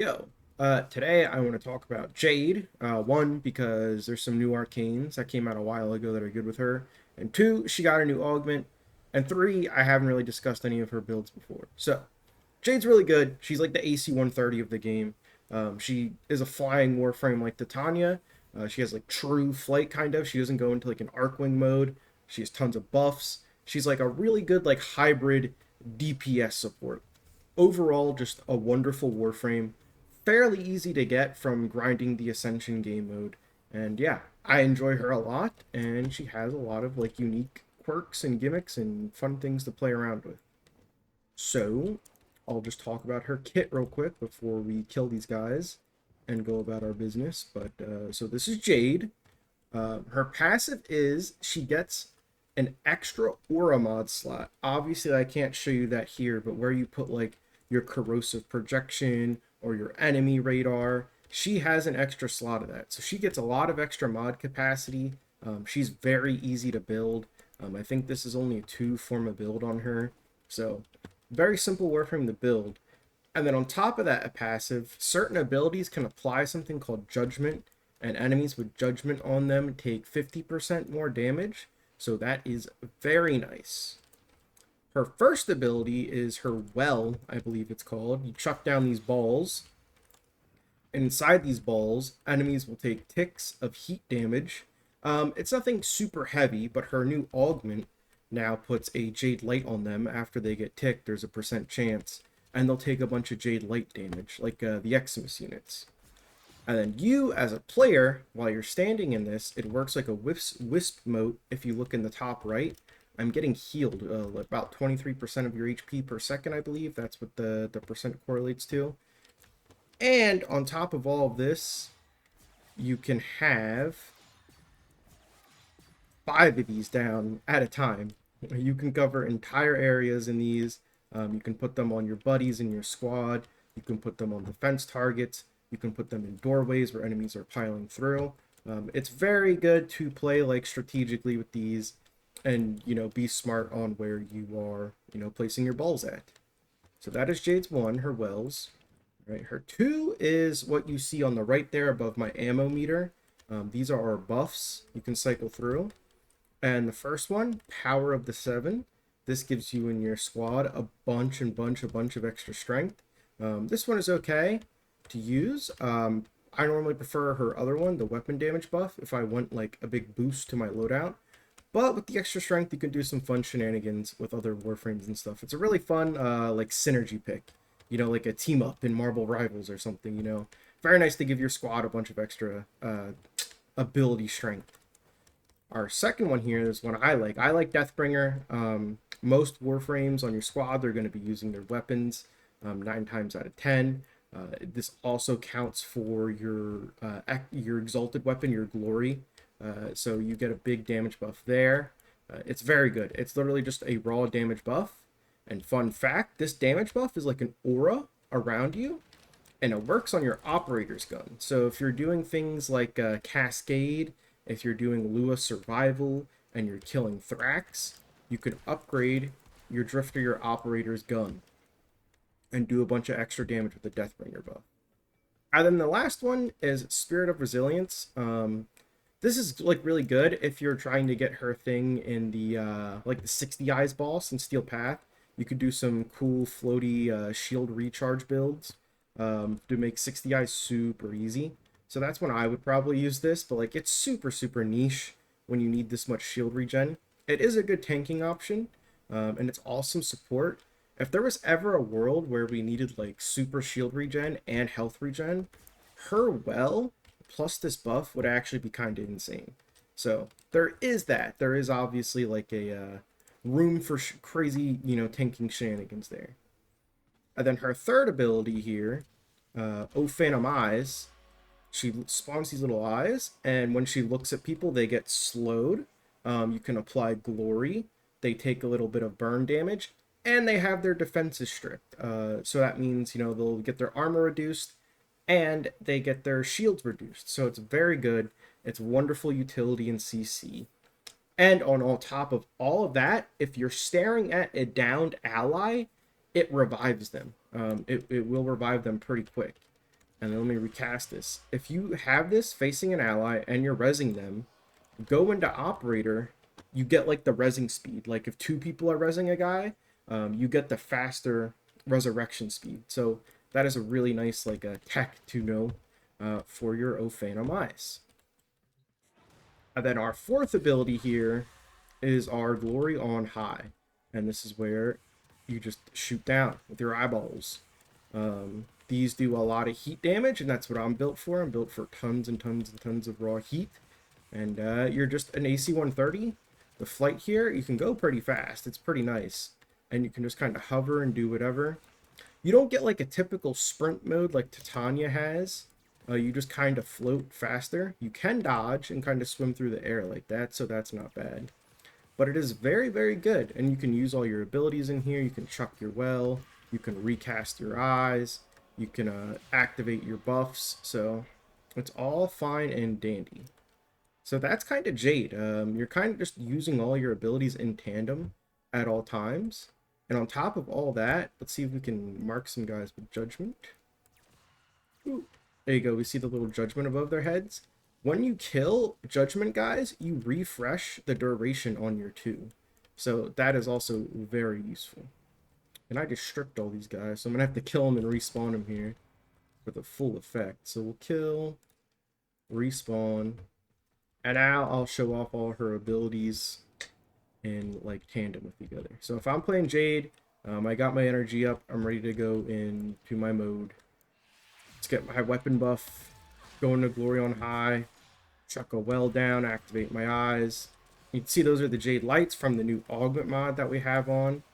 Yo, today I want to talk about Jade. One, because there's some new arcanes that came out a while ago that are good with her. And two, she got a new augment. And three, I haven't really discussed any of her builds before. So, Jade's really good. She's like the AC-130 of the game. She is a flying Warframe like Titania. She has like true flight kind of. She doesn't go into like an Arcwing mode. She has tons of buffs. She's like a really good like hybrid DPS support. Overall, just a wonderful Warframe, fairly easy to get from grinding the Ascension game mode. And yeah, I enjoy her a lot, and she has a lot of like unique quirks and gimmicks and fun things to play around with. So, I'll just talk about her kit real quick before we kill these guys and go about our business. So this is Jade. Her passive is she gets an extra aura mod slot. Obviously, I can't show you that here, but where you put like your corrosive projection or your enemy radar, she has an extra slot of that. So she gets a lot of extra mod capacity. She's very easy to build. I think this is only a 2 form build on her. So very simple Warframe to build. And then on top of that, a passive, certain abilities can apply something called Judgment, and enemies with Judgment on them take 50% more damage. So that is very nice. Her first ability is her Well, I believe it's called. You chuck down these balls, and inside these balls, enemies will take ticks of heat damage. It's nothing super heavy, but her new augment now puts a Jade Light on them after they get ticked. There's a percent chance, and they'll take a bunch of Jade Light damage, like the Eximus units. And then you, as a player, while you're standing in this, it works like a wisp mote. If you look in the top right, I'm getting healed about 23% of your HP per second, I believe. That's what the percent correlates to. And on top of all of this, you can have 5 of these down at a time. You can cover entire areas in these. You can put them on your buddies in your squad. You can put them on defense targets. You can put them in doorways where enemies are piling through. It's very good to play like strategically with these and, be smart on where you are, placing your balls at. So that is Jade's one, her wells. Right, her two is what you see on the right there above my ammo meter. These are our buffs you can cycle through. And the first one, Power of the Seven. This gives you and your squad a bunch of extra strength. This one is okay to use. I normally prefer her other one, the weapon damage buff, if I want like a big boost to my loadout. But with the extra strength, you can do some fun shenanigans with other Warframes and stuff. It's a really fun like synergy pick. Like a team up in Marble Rivals or something. Very nice to give your squad a bunch of extra ability strength. Our second one here is one I like. I like Deathbringer. Most Warframes on your squad, they're going to be using their weapons 9 times out of 10. This also counts for your exalted weapon, your glory. So you get a big damage buff there. It's very good. It's literally just a raw damage buff. And fun fact, this damage buff is like an aura around you, and it works on your operator's gun. So if you're doing things like Cascade, if you're doing Lua Survival, and you're killing Thrax, you can upgrade your Drifter, your operator's gun, and do a bunch of extra damage with the Deathbringer buff. And then the last one is Spirit of Resilience. This is like really good if you're trying to get her thing in the like the 60 eyes boss in Steel Path. You could do some cool floaty shield recharge builds to make 60 eyes super easy. So that's when I would probably use this, but like it's super niche when you need this much shield regen. It is a good tanking option, and it's awesome support. If there was ever a world where we needed like super shield regen and health regen, her well plus this buff would actually be kind of insane. So there is that. There is obviously like a room for crazy, tanking shenanigans there. And then her third ability here, Oh Phantom Eyes, she spawns these little eyes, and when she looks at people, they get slowed. You can apply glory. They take a little bit of burn damage, and they have their defenses stripped. So that means, they'll get their armor reduced, and they get their shields reduced. So it's very good. It's wonderful utility in CC. And on top of all of that, if you're staring at a downed ally, it revives them. It will revive them pretty quick. And then let me recast this. If you have this facing an ally and you're rezzing them, go into operator, you get like the rezzing speed. Like if two people are rezzing a guy, you get the faster resurrection speed. So that is a really nice like a tech to know for your O Phantom Eyes. And then our fourth ability here is our Glory on High. And this is where you just shoot down with your eyeballs. These do a lot of heat damage, and that's what I'm built for. I'm built for tons and tons and tons of raw heat. And you're just an AC-130. The flight here, you can go pretty fast. It's pretty nice. And you can just kind of hover and do whatever. You don't get like a typical sprint mode like Titania has. You just kind of float faster. You can dodge and kind of swim through the air like that, so that's not bad. But it is very, very good. And you can use all your abilities in here. You can chuck your well. You can recast your eyes. You can activate your buffs. So it's all fine and dandy. So that's kind of Jade. You're kind of just using all your abilities in tandem at all times. And on top of all that, let's see if we can mark some guys with Judgment. Ooh, there you go. We see the little Judgment above their heads. When you kill Judgment guys, you refresh the duration on your 2. So that is also very useful. And I just stripped all these guys, so I'm going to have to kill them and respawn them here for the full effect. So we'll kill, respawn, and now I'll show off all her abilities in like tandem with each other. So if I'm playing Jade, I got my energy up, I'm ready to go into my mode. Let's get my weapon buff, go into Glory on High, chuck a well down, activate my eyes. You can see those are the Jade lights from the new augment mod that we have on.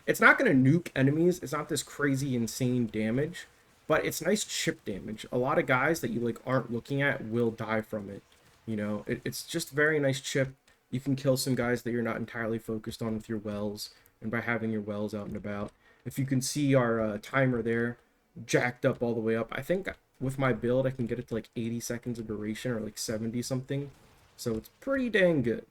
It's not going to nuke enemies. It's not this crazy, insane damage, but it's nice chip damage. A lot of guys that you like aren't looking at will die from it. You know, it's just very nice chip. You can kill some guys that you're not entirely focused on with your wells and by having your wells out and about. If you can see our timer there, jacked up all the way up. I think with my build, I can get it to like 80 seconds of duration or like 70 something. So it's pretty dang good.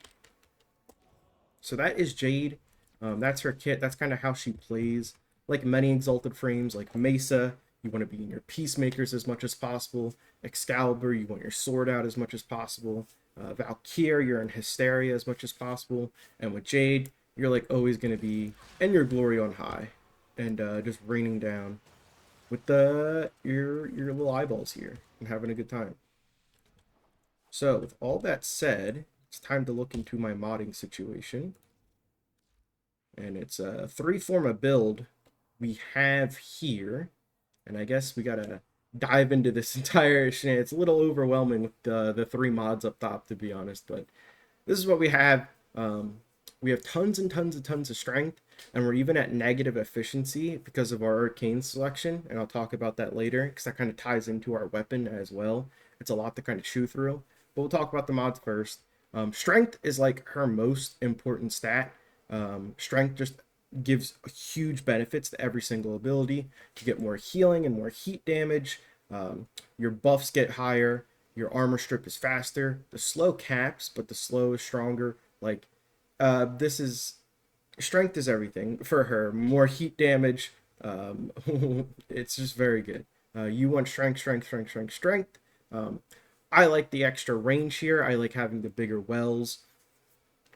So that is Jade. That's her kit. That's kind of how she plays. Like many Exalted frames, like Mesa, you want to be in your Peacemakers as much as possible. Excalibur, you want your sword out as much as possible. Valkyrie, you're in Hysteria as much as possible. And with Jade, you're like always going to be in your Glory on High. And just raining down with your little eyeballs here and having a good time. So with all that said, it's time to look into my modding situation. And it's a 3-forma build we have here. And I guess we gotta dive into this entire shenanigans. It's a little overwhelming with the 3 mods up top, to be honest. But this is what we have. We have tons and tons and tons of strength. And we're even at negative efficiency because of our arcane selection. And I'll talk about that later because that kind of ties into our weapon as well. It's a lot to kind of chew through. But we'll talk about the mods first. Strength is like her most important stat. Strength just gives huge benefits to every single ability. You get more healing and more heat damage. Your buffs get higher. Your armor strip is faster. The slow caps, but the slow is stronger. Like, this is... Strength is everything for her. More heat damage. It's just very good. You want strength, strength, strength, strength, strength. I like the extra range here. I like having the bigger wells.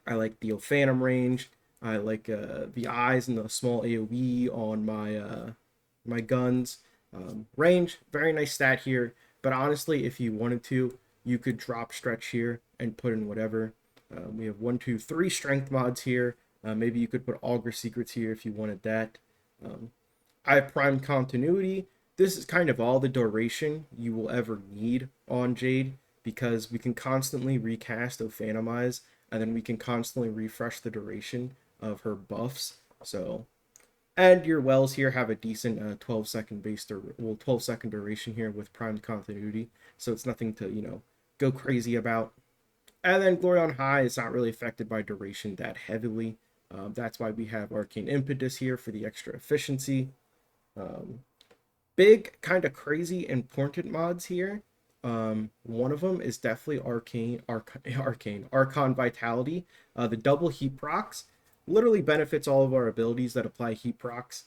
I like the Phantom range. I like the eyes and the small AoE on my guns. Range, very nice stat here. But honestly, if you wanted to, you could drop stretch here and put in whatever. We have 1, 2, 3 strength mods here. Maybe you could put Augur Secrets here if you wanted that. I have Prime Continuity. This is kind of all the duration you will ever need on Jade because we can constantly recast of Phantom Eyes and then we can constantly refresh the duration of her buffs. So, and your wells here have a decent 12-second base 12-second duration here with Prime Continuity. So it's nothing to, you know, go crazy about. And then Glory on High is not really affected by duration that heavily. That's why we have Arcane Impetus here for the extra efficiency. Big, kind of crazy, important mods here. One of them is definitely Archon Vitality. The double heat procs literally benefits all of our abilities that apply heat procs.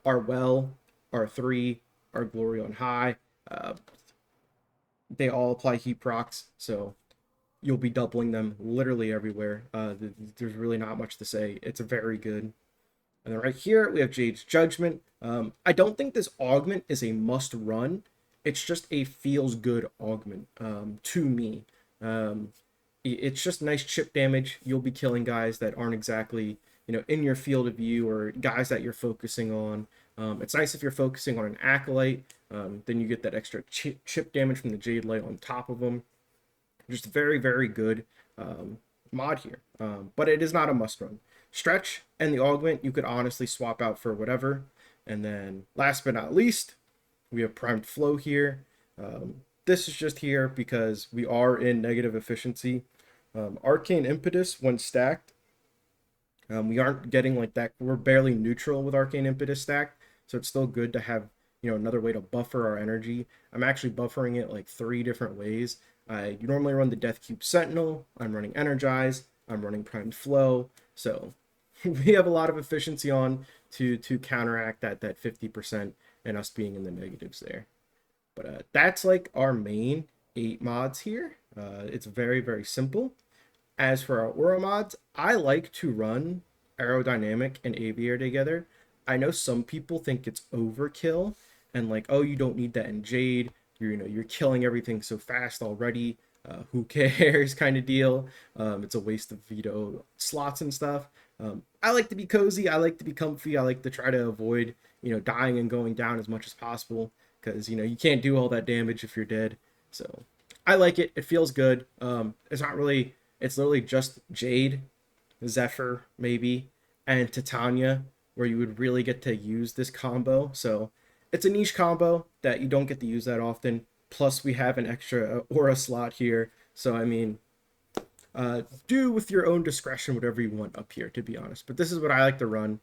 Our well, our 3, our glory on high. Uh, they all apply heat procs, so you'll be doubling them literally everywhere. There's really not much to say. It's a very good. And then right here we have Jade's Judgment. I don't think this augment is a must run. It's just a feels good augment to me. Um, it's just nice chip damage. You'll be killing guys that aren't exactly in your field of view or guys that you're focusing on. It's nice if you're focusing on an acolyte. Then you get that extra chip damage from the Jade Light on top of them. Just very, very good mod here. But it is not a must run. Stretch and the augment you could honestly swap out for whatever. And then last but not least, we have primed flow here. This is just here because we are in negative efficiency. Arcane impetus when stacked. We aren't getting like that. We're barely neutral with arcane impetus stacked. So it's still good to have another way to buffer our energy. I'm actually buffering it like 3 different ways. I normally run the Death Cube Sentinel. I'm running Energize. I'm running Primed Flow. So we have a lot of efficiency on to counteract that 50% and us being in the negatives there. But that's like our main 8 mods here. It's very, very simple. As for our aura mods, I like to run Aerodynamic and Aviator together. I know some people think it's overkill and like, oh, you don't need that in Jade. You're killing everything so fast already. Who cares kind of deal. It's a waste of veto slots and stuff. I like to be cozy. I like to be comfy. I like to try to avoid dying and going down as much as possible because you can't do all that damage if you're dead. So I like it. It feels good. It's not really. It's literally just Jade, Zephyr maybe, and Titania where you would really get to use this combo. So it's a niche combo that you don't get to use that often. Plus, we have an extra aura slot here. So, I mean, do with your own discretion whatever you want up here, to be honest. But this is what I like to run.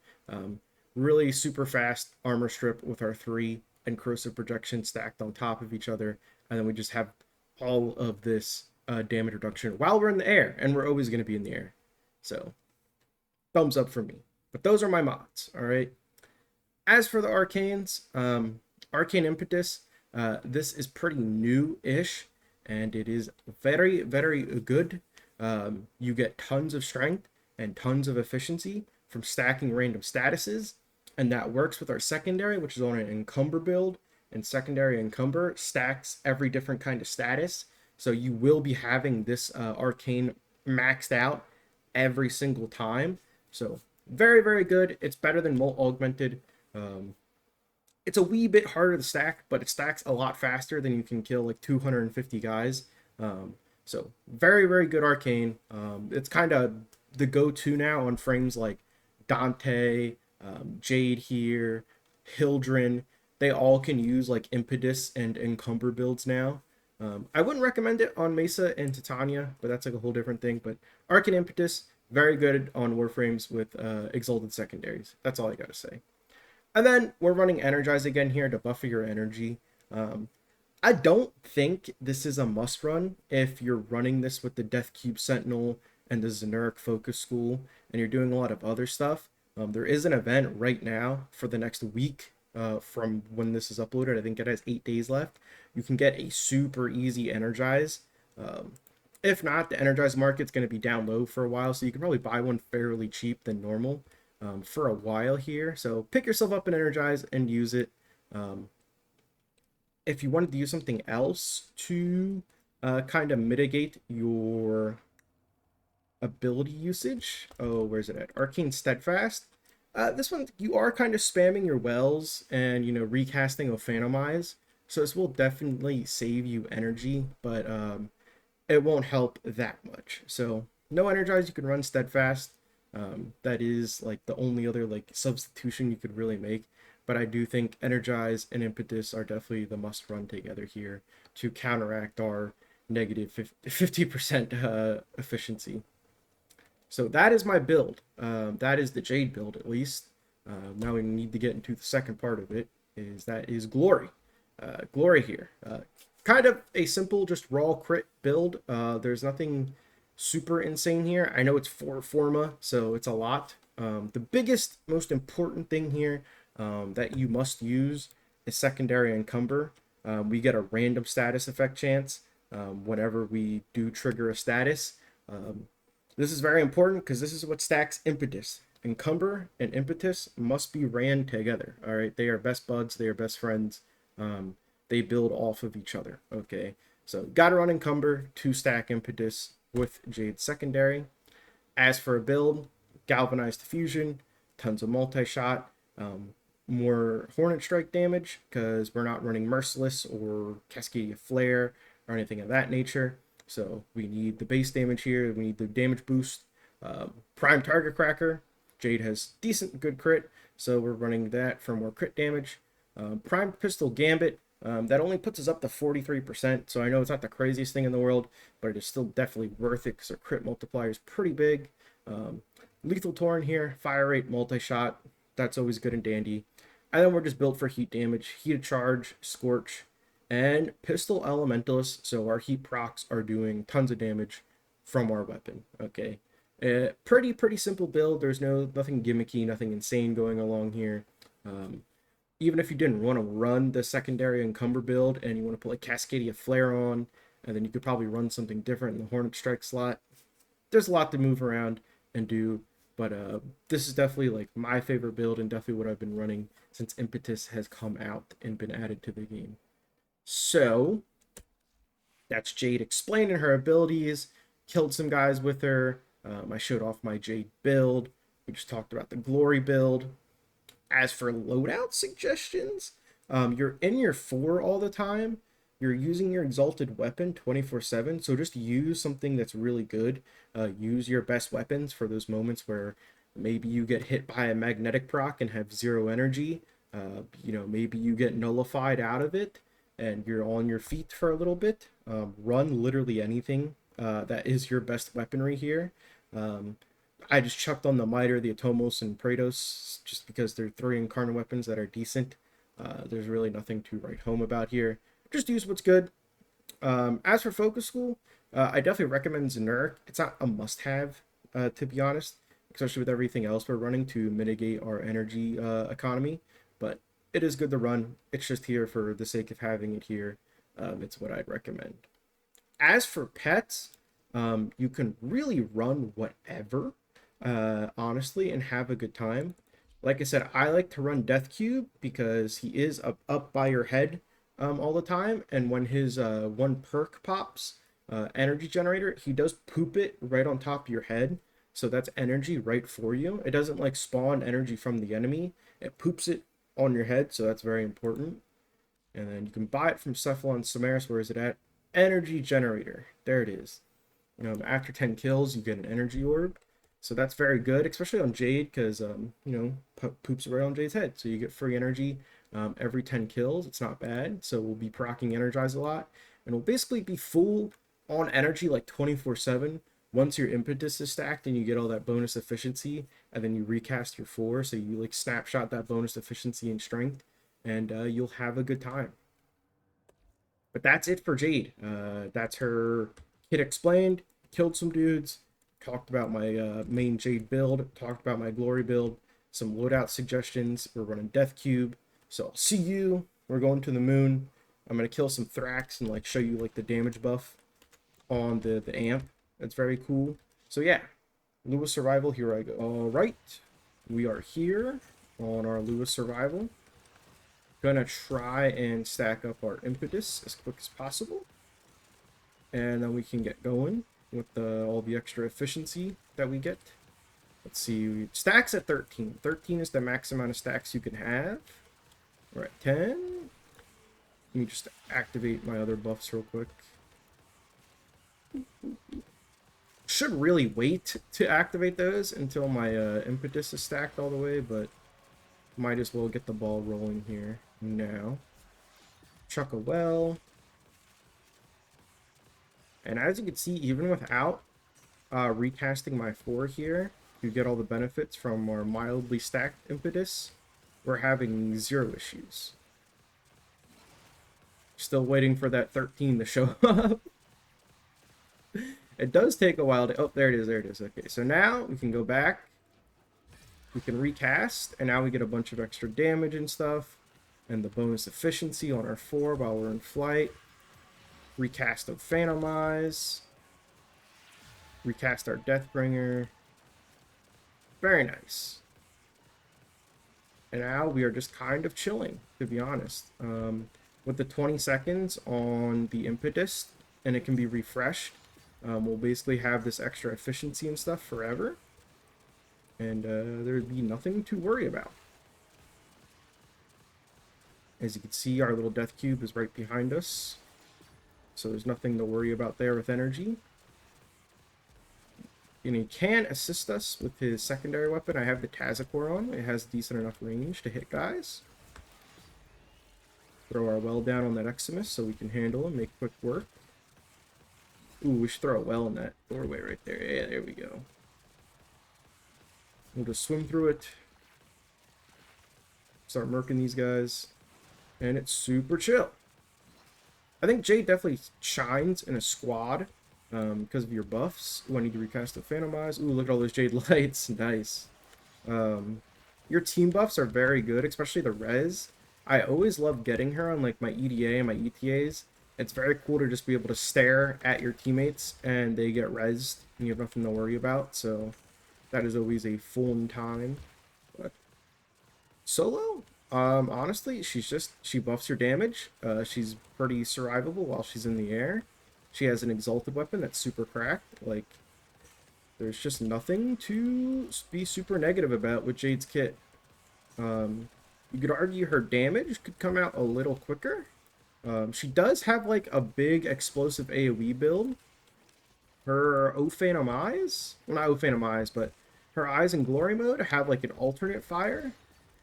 Really super fast armor strip with our 3 and corrosive projection stacked on top of each other. And then we just have all of this damage reduction while we're in the air. And we're always going to be in the air. So, thumbs up for me. But those are my mods, all right? As for the arcanes, Arcane Impetus, this is pretty new-ish, and it is very, very good. You get tons of strength and tons of efficiency from stacking random statuses, and that works with our secondary, which is on an encumber build, and secondary encumber stacks every different kind of status, so you will be having this arcane maxed out every single time. So very, very good. It's better than Molt Augmented. It's a wee bit harder to stack, but it stacks a lot faster than you can kill like 250 guys. So very, very good arcane. It's kind of the go-to now on frames like Dante, Jade here, Hildren. They all can use like Impetus and Encumber builds now. I wouldn't recommend it on Mesa and Titania, but that's like a whole different thing. But Arcane Impetus, very good on Warframes with Exalted Secondaries. That's all I gotta say. And then we're running Energize again here to buffer your energy. I don't think this is a must run if you're running this with the Death Cube Sentinel and the Xenuric Focus School and you're doing a lot of other stuff. There is an event right now for the next week from when this is uploaded. I think it has 8 days left. You can get a super easy Energize. If not, the Energize market's going to be down low for a while, so you can probably buy one fairly cheap than normal for a while here. So pick yourself up an Energize and use it. If you wanted to use something else to kind of mitigate your ability usage, where's it at? Arcane Steadfast. This one, you are kind of spamming your wells and, recasting of Phantomize. So this will definitely save you energy, but it won't help that much. So no Energize, you can run Steadfast. That is like the only other like substitution you could really make. But I do think Energize and Impetus are definitely the must run together here to counteract our negative 50% efficiency. So that is my build. That is the Jade build, at least. Now we need to get into the second part of it. That is Glory. Glory here. Kind of a simple, just raw crit build. There's nothing super insane here. I know it's 4 Forma, so it's a lot. The biggest, most important thing here that you must use is secondary encumber. We get a random status effect chance whenever we do trigger a status. Um, this is very important because this is what stacks impetus. Encumber and impetus must be ran together. All right, they are best buds. They are best friends. Um, they build off of each other. Okay, so gotta run encumber to stack impetus with Jade secondary. As for a build, galvanized fusion, tons of multi-shot, more Hornet Strike damage because we're not running Merciless or Cascadia Flare or anything of that nature. So we need the base damage here. We need the damage boost. Prime Target Cracker. Jade has decent good crit, so we're running that for more crit damage. Prime Pistol Gambit. That only puts us up to 43%, so I know it's not the craziest thing in the world, but it is still definitely worth it because our crit multiplier is pretty big. Lethal Torrent here, fire rate, multi-shot, that's always good and dandy. And then we're just built for heat damage, heated charge, scorch, and pistol elementalist, so our heat procs are doing tons of damage from our weapon. Okay, pretty simple build. There's nothing gimmicky, nothing insane going along here. Even if you didn't want to run the secondary encumber build and you want to put like Cascadia Flare on, and then you could probably run something different in the Hornet Strike slot. There's a lot to move around and do, but this is definitely like my favorite build and definitely what I've been running since Impetus has come out and been added to the game. So that's Jade explaining her abilities, killed some guys with her. I showed off my Jade build. We just talked about the Glory build. As for loadout suggestions, you're in your 4 all the time. You're using your exalted weapon 24/7, so just use something that's really good. Use your best weapons for those moments where maybe you get hit by a magnetic proc and have 0 energy. Maybe you get nullified out of it and you're on your feet for a little bit. Run literally anything that is your best weaponry here. I just chucked on the Miter, the Atomos, and Praetos just because they're 3 incarnate weapons that are decent. There's really nothing to write home about here. Just use what's good. As for Focus School, I definitely recommend Xeneric. It's not a must-have, to be honest, especially with everything else we're running to mitigate our energy economy. But it is good to run. It's just here for the sake of having it here. It's what I'd recommend. As for pets, you can really run whatever, honestly, and have a good time. Like I said, I like to run Death Cube because he is up by your head all the time, and when his one perk pops, energy generator, he does poop it right on top of your head, so that's energy right for you. It doesn't like spawn energy from the enemy, it poops it on your head, so that's very important. And then you can buy it from Cephalon Samaris. Where is it at? Energy generator, there it is. After 10 kills you get an energy orb, so that's very good, especially on Jade, because poops right on Jade's head, so you get free energy every 10 kills. It's not bad, so we'll be proccing Energize a lot, and we'll basically be full on energy like 24/7 once your impetus is stacked and you get all that bonus efficiency, and then you recast your 4, so you like snapshot that bonus efficiency and strength, and you'll have a good time. But that's it for Jade. That's her kit explained. Killed some dudes, talked about my main Jade build, talked about my Glory build, some loadout suggestions. We're running Death Cube, so I'll see you. We're going to the moon. I'm gonna kill some Thrax and like show you like the damage buff on the amp. That's very cool. So yeah, Lewis Survival, here I go. All right, we are here on our Lewis Survival. Gonna try and stack up our impetus as quick as possible, and then we can get going with all the extra efficiency that we get. Let's see, stacks at 13. 13 is the max amount of stacks you can have. We're at 10. Let me just activate my other buffs real quick. Should really wait to activate those until my impetus is stacked all the way, but might as well get the ball rolling here now. Chuck a well. And as you can see, even without recasting my 4 here, you get all the benefits from our mildly stacked impetus. We're having 0 issues. Still waiting for that 13 to show up. It does take a while to... Oh, there it is, there it is. Okay, so now we can go back. We can recast, and now we get a bunch of extra damage and stuff. And the bonus efficiency on our 4 while we're in flight. Recast of Phantom Eyes. Recast our Deathbringer. Very nice. And now we are just kind of chilling, to be honest. With the 20 seconds on the impetus, and it can be refreshed, we'll basically have this extra efficiency and stuff forever. And there'd be nothing to worry about. As you can see, our little death cube is right behind us. So there's nothing to worry about there with energy. And he can assist us with his secondary weapon. I have the Tazakor on. It has decent enough range to hit guys. Throw our well down on that Eximus so we can handle him, make quick work. Ooh, we should throw a well in that doorway right there. Yeah, there we go. We'll just swim through it. Start murking these guys. And it's super chill. I think Jade definitely shines in a squad because of your buffs. Ooh, I need to recast the Phantom Eyes. Ooh, look at all those Jade lights. Nice. Your team buffs are very good, especially the res. I always love getting her on like my EDA and my ETAs. It's very cool to just be able to stare at your teammates and they get rezzed and you have nothing to worry about. So that is always a fun time. But solo, honestly, she buffs your damage. She's pretty survivable while she's in the air. She has an exalted weapon that's super cracked. Like, there's just nothing to be super negative about with Jade's kit. You could argue her damage could come out a little quicker. She does have like a big explosive AoE build. Her O Phantom Eyes, well, not O Phantom Eyes, but her eyes in glory mode have like an alternate fire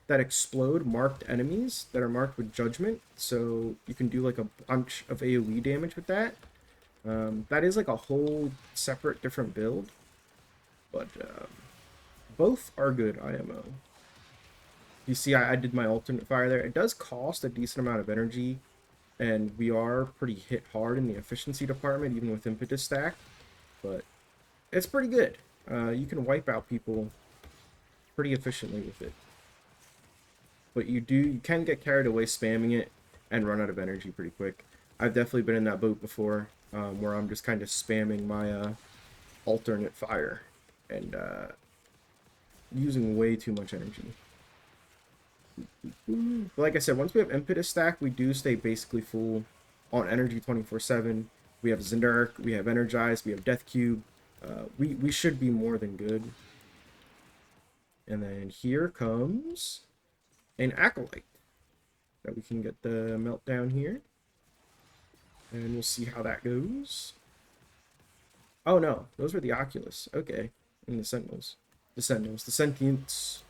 that explode marked enemies that are marked with judgment. So you can do like a bunch of AoE damage with that. That is like a whole separate different build. But both are good IMO. You see, I did my alternate fire there. It does cost a decent amount of energy, and we are pretty hit hard in the efficiency department, even with impetus stack. But it's pretty good. You can wipe out people pretty efficiently with it. But you can get carried away spamming it and run out of energy pretty quick. I've definitely been in that boat before, where I'm just kind of spamming my alternate fire and using way too much energy. But like I said, once we have impetus stack, we do stay basically full on energy 24/7. We have Zindark, we have Energize, we have Death Cube. We should be more than good. And then here comes an Acolyte that we can get the meltdown here. And we'll see how that goes. Oh no, those were the Oculus. Okay, and the Sentinels. The Sentinels, the Sentients.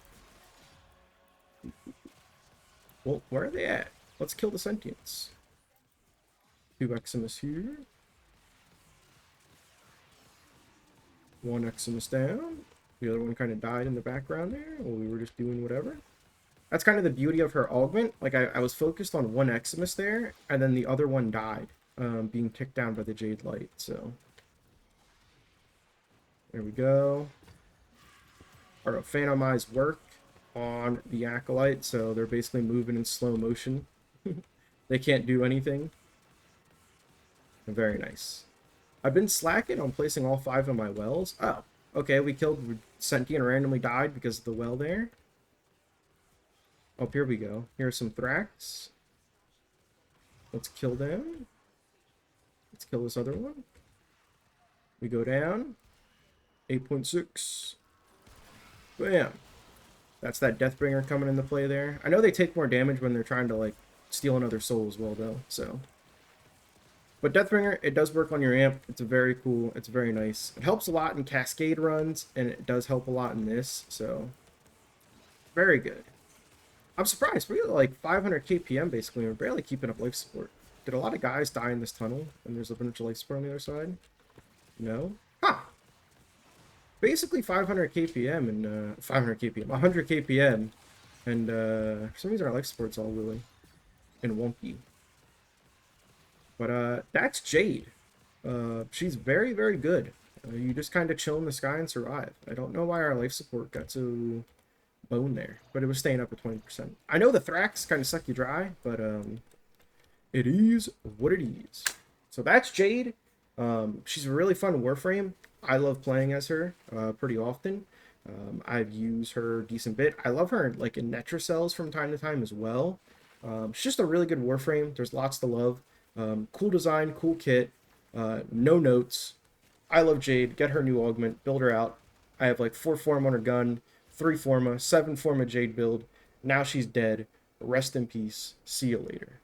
Well, where are they at? Let's kill the Sentients. 2 Eximus here. 1 Eximus down. The other one kind of died in the background there while we were just doing whatever. That's kind of the beauty of her augment. Like, I was focused on 1 Eximus there, and then the other one died, being ticked down by the Jade Light, so. There we go. Our Phantom Eyes work on the Acolyte, so they're basically moving in slow motion. They can't do anything. Very nice. I've been slacking on placing all 5 of my wells. Oh, okay, we killed Sentient, randomly died because of the well there. Oh, here we go. Here's some Thrax. Let's kill them. Let's kill this other one. We go down. 8.6. Bam. That's that Deathbringer coming into play there. I know they take more damage when they're trying to, like, steal another soul as well, though, so. But Deathbringer, it does work on your amp. It's very cool. It's very nice. It helps a lot in Cascade runs, and it does help a lot in this, so. Very good. I'm surprised. We're like 500 KPM, basically. We're barely keeping up life support. Did a lot of guys die in this tunnel, and there's a bunch of life support on the other side? No? Huh. Basically 500 KPM and 500 KPM, 100 KPM, and for some reason our life support's all really and wonky. But that's Jade. She's very, very good. You just kind of chill in the sky and survive. I don't know why our life support got so bone there, but it was staying up at 20%. I know the Thrax kind of suck you dry, but it is what it is. So that's Jade. She's a really fun Warframe. I love playing as her pretty often. I've used her a decent bit. I love her like in Netra cells from time to time as well. She's just a really good Warframe. There's lots to love. Cool design, cool kit, no notes. I love Jade. Get her new augment, build her out. I have like 4 form on her gun, 3 forma, 7 forma Jade build. Now she's dead. Rest in peace. See you later.